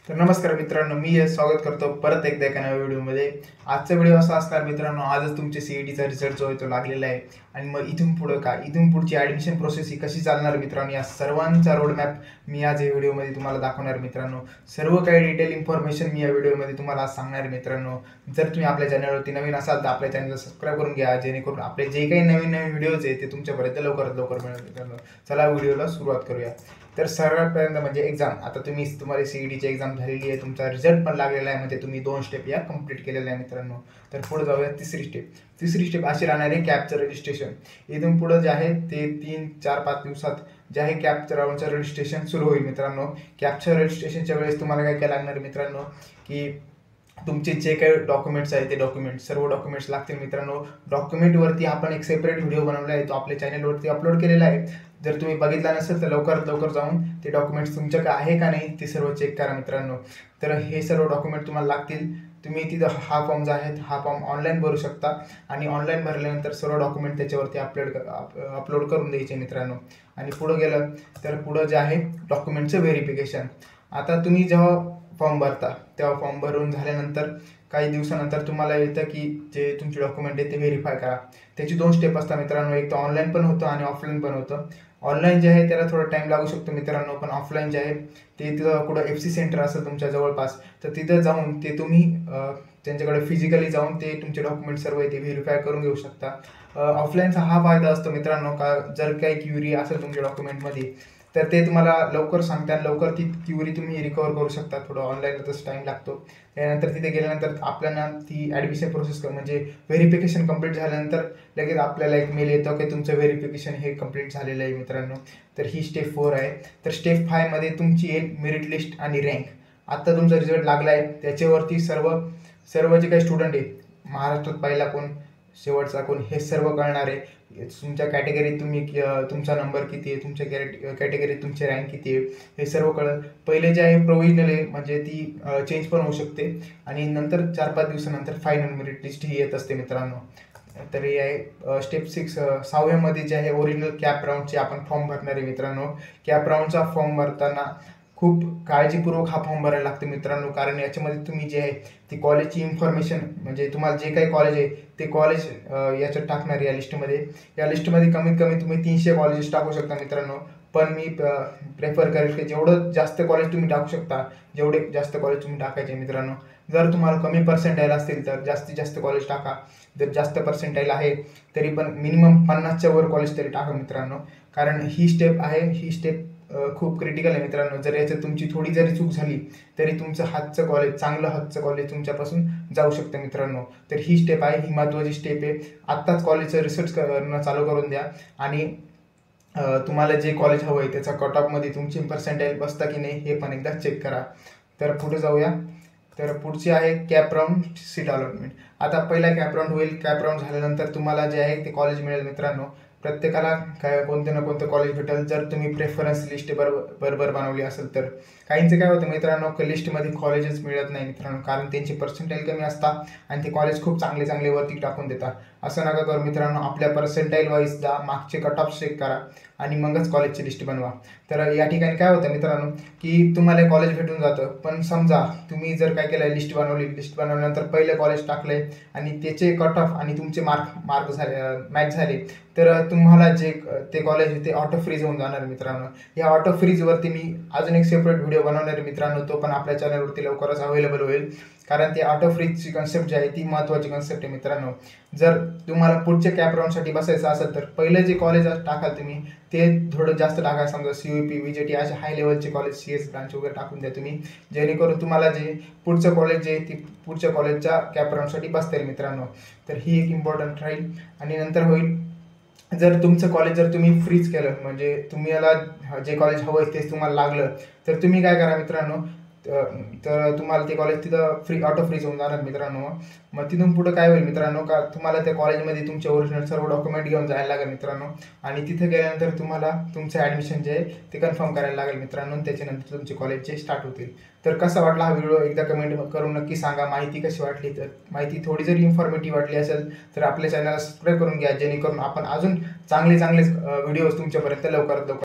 तर नमस्कार मित्रांनो, मी स्वागत करतो परत एकदा एका नव्या व्हिडिओमध्ये। आजचा व्हिडिओ असा असणार मित्रांनो, आजच तुमचे सीईटीचा रिझल्ट जो आहे तो लागलेला आहे आणि मग इथून पुढे काय, इथून पुढची ॲडमिशन प्रोसेस ही कशी चालणार मित्रांनो, या सर्वांचा रोडमॅप मी आज या व्हिडिओमध्ये तुम्हाला दाखवणार मित्रांनो। सर्व काही डिटेल इन्फॉर्मेशन मी या व्हिडिओमध्ये तुम्हाला आज सांगणार मित्रांनो। जर तुम्ही आपल्या चॅनलवरती नवीन असाल तर आपल्या चॅनलला सबस्क्राईब करून घ्या, जेणेकरून आपले जे काही नवीन नवीन व्हिडिओज आहेत ते तुमच्यापर्यंत लवकरात लवकर मिळेल मित्रांनो। चला व्हिडिओला सुरुवात करूया। तर सर्वात पहिल्यांदा म्हणजे एक्झाम, आता तुम्हाला सीईटीची एक्झाम झालेली आहे, तुमचा रिझल्ट पण लागलेला आहे, म्हणजे तुम्ही 2 स्टेप या कंप्लीट केलेल्या आहे मित्रांनो। तर पुढे जाऊया तिसरी स्टेप अशी राहणार आहे कॅपचं रजिस्ट्रेशन। इथून पुढे जे आहे ते 3, 4, 5 दिवसात जे आहे कॅपच्या राऊंडचं रजिस्ट्रेशन सुरू होईल मित्रांनो। कॅपच्या रजिस्ट्रेशनच्या वेळेस तुम्हाला काय काय लागणार मित्रांनो, की तुमचे जे काही डॉक्युमेंट्स आहेत ते सर्व डॉक्युमेंट्स लागतील मित्रांनो। डॉक्युमेंटवरती आपण एक सेपरेट व्हिडिओ बनवला आहे, तो आपल्या चॅनलवरती अपलोड केलेला आहे। जर तुम्ही बघितला नसेल तर लवकरात लवकर जाऊन ते डॉक्युमेंट्स तुमच्याकडे आहे का नाही ते सर्व चेक करा मित्रांनो। तर हे सर्व डॉक्युमेंट तुम्हाला लागतील। तुम्ही तिथं हा फॉर्म जो आहे हा फॉर्म ऑनलाईन भरू शकता आणि ऑनलाईन भरल्यानंतर सर्व डॉक्युमेंट त्याच्यावरती अपलोड करून द्यायचे मित्रांनो। आणि पुढं गेलं तर पुढं जे आहे डॉक्युमेंटचं व्हेरिफिकेशन। आता तुम्ही जेव्हा फॉर्म भरता तेव्हा फॉर्म भरून झाल्यानंतर काही दिवसानंतर तुम्हाला येतं की जे तुमचे डॉक्युमेंट आहे ते व्हेरीफाय करा। त्याची 2 स्टेप असतात मित्रांनो, एक तर ऑनलाईन पण होतं आणि ऑफलाईन पण होतं। ऑनलाईन जे आहे त्याला थोडा टाईम लागू शकतो मित्रांनो, पण ऑफलाईन जे आहे ते तिथं कुठं FC सेंटर असेल तुमच्या जवळपास तर तिथं जाऊन ते तुम्ही त्यांच्याकडे फिजिकली जाऊन ते तुमचे डॉक्युमेंट सर्व आहे ते व्हेरीफाय करून घेऊ शकता। ऑफलाईनचा हा फायदा असतो मित्रांनो का जर काही क्युरी असेल तुमच्या डॉक्युमेंटमध्ये तर ते तुम्हाला लवकर सांगतात, लवकर ती क्युरी तुम्ही रिकवर करू शकता। थोडं ऑनलाईन तसं टाईम लागतो। त्यानंतर तिथे गेल्यानंतर आपल्याला ती ॲडमिशन प्रोसेस म्हणजे व्हेरिफिकेशन कंप्लीट झाल्यानंतर लगेच आपल्याला एक मेल येतो की तुमचं व्हेरिफिकेशन हे कंप्लीट झालेलं आहे मित्रांनो। तर ही स्टेप 4 आहे। तर स्टेप 5 मध्ये तुमची येईल मेरिट लिस्ट आणि रँक। आता तुमचा रिझल्ट लागला आहे त्याच्यावरती सर्व जे काही स्टुडंट आहेत, महाराष्ट्रात पहिला कोण शेवटचा कोण हे सर्व कळणार आहे। तुमच्या कॅटेगरीत तुमचा नंबर किती आहे, तुमच्या कॅटेगरीत तुमची रँक किती आहे हे सर्व कळेल। पहिले जे आहे प्रोव्हिजनल आहे म्हणजे ती चेंज पण होऊ शकते आणि नंतर 4-5 दिवसानंतर फायनल मेरिट लिस्ट ही येत असते मित्रांनो। तर हे आहे स्टेप 6 मध्ये जे आहे ओरिजिनल कॅप राऊंडचे आपण फॉर्म भरणार आहे मित्रांनो। कॅप राऊंडचा फॉर्म भरताना खूप काळजीपूर्वक हा फॉर्म भरायला लागतो मित्रांनो, कारण याच्यामध्ये तुम्ही जे आहे ती कॉलेजची इन्फॉर्मेशन म्हणजे तुम्हाला जे काही कॉलेज आहे ते कॉलेज याच्यात टाकणार या लिस्टमध्ये। या लिस्टमध्ये कमीत कमी तुम्ही 300 कॉलेजेस टाकू शकता मित्रांनो, पण मी प्रेफर करेल की जेवढं जास्त कॉलेज तुम्ही टाकू शकता जेवढे जास्त कॉलेज तुम्ही टाकायचे मित्रांनो। जर तुम्हाला कमी पर्सेंटाईल असतील तर जास्तीत जास्त कॉलेज टाका, जर जास्त पर्सेंटाईल आहे तरी पण मिनिमम 50च्या वर कॉलेज तरी टाका मित्रांनो, कारण ही स्टेप खूप क्रिटिकल आहे मित्रांनो। जर याच्यात तुमची थोडी जरी चूक झाली तरी तुमचं चांगलं हातचं कॉलेज तुमच्यापासून जाऊ शकतं मित्रांनो। तर ही स्टेप आहे, ही महत्त्वाची स्टेप आहे। आत्ताच कॉलेजचं रिसर्च करणं चालू करून द्या आणि तुम्हाला जे कॉलेज हवं आहे त्याचा कट ऑफमध्ये तुमची पर्सेंटाईल बसता की नाही हे पण एकदा चेक करा। तर पुढे जाऊया। तर पुढची आहे कॅप राऊंड सीट अलॉटमेंट। आता पहिला कॅप राऊंड होईल, कॅप राऊंड झाल्यानंतर तुम्हाला जे आहे ते कॉलेज मिळेल मित्रांनो। प्रत्येकाला काय कोणतं ना कोणतं कॉलेज भेटेल जर तुम्ही प्रेफरन्स लिस्ट बरोबर बनवली असेल तर। काहींचं काय होतं मित्रांनो की लिस्टमध्ये कॉलेजेस मिळत नाही मित्रांनो, कारण त्यांची पर्सेंटाईल कमी असतात आणि ते कॉलेज खूप चांगले वरती टाकून देतात। असं नका करू मित्रांनो, आपल्या पर्सेंटाईल वाईज जा, मागचे कट ऑफ चेक करा आणि मगच कॉलेजची लिस्ट बनवा। तर या ठिकाणी काय होतं मित्रांनो की तुम्हाला कॉलेज भेटून जातं, पण समजा तुम्ही जर काय केलं लिस्ट बनवल्यानंतर पहिलं कॉलेज टाकलंय आणि त्याचे कट ऑफ आणि तुमचे मार्क मॅच झाले तर तुम्हाला जे ते कॉलेज ते ऑटो फ्रीज होऊन जाणार मित्रांनो। या ऑटो फ्रीजवरती मी अजून एक सेपरेट व्हिडिओ बनवणार आहे मित्रांनो, तो पण आपल्या चॅनलवरती लवकरच अवेलेबल होईल, कारण ते ऑटो फ्रीजची कन्सेप्ट जी आहे ती महत्त्वाची कन्सेप्ट आहे मित्रांनो। जर तुम्हाला पुढच्या कॅप राऊंडसाठी बसायचं असेल तर पहिलं जे कॉलेज टाकाल तुम्ही ते थोडं जास्त टाका, समजा CUP VJT असे हाय लेवलचे कॉलेज CS ब्रांच वगैरे टाकून द्या तुम्ही, जेणेकरून तुम्हाला जे पुढचं कॉलेज जे ती पुढच्या कॉलेजच्या कॅप राऊंडसाठी बसता येईल मित्रांनो। तर ही एक इम्पॉर्टंट राहील। आणि नंतर होईल जर तुमचं कॉलेज जर तुम्ही फ्रीज केलं म्हणजे तुम्हाला जे कॉलेज हवं आहे तेच तुम्हाला लागलं तर तुम्ही काय करा मित्रांनो, तर तुम्हाला ते कॉलेज तिथं ऑटो फ्रीज होऊन जाणार मित्रांनो। मग तिथून पुढं काय होईल मित्रांनो का तुम्हाला त्या कॉलेजमध्ये तुमचे ओरिजिनल सर्व डॉक्युमेंट घेऊन जायला लागेल मित्रांनो, आणि तिथे गेल्यानंतर तुम्हाला तुमचं ॲडमिशन जे आहे ते कन्फर्म करायला लागेल मित्रांनो। त्याच्यानंतर तुमचे कॉलेजचे स्टार्ट होतील। तर कसा वाटला हा व्हिडिओ एकदा कमेंट करून नक्की सांगा। माहिती कशी वाटली, तर माहिती थोडी जरी इन्फॉर्मेटिव्ह वाटली असेल तर आपल्या चॅनलला सबस्क्राईब करून घ्या, जेणेकरून आपण अजून चांगले व्हिडिओज तुमच्यापर्यंत लवकरात लवकर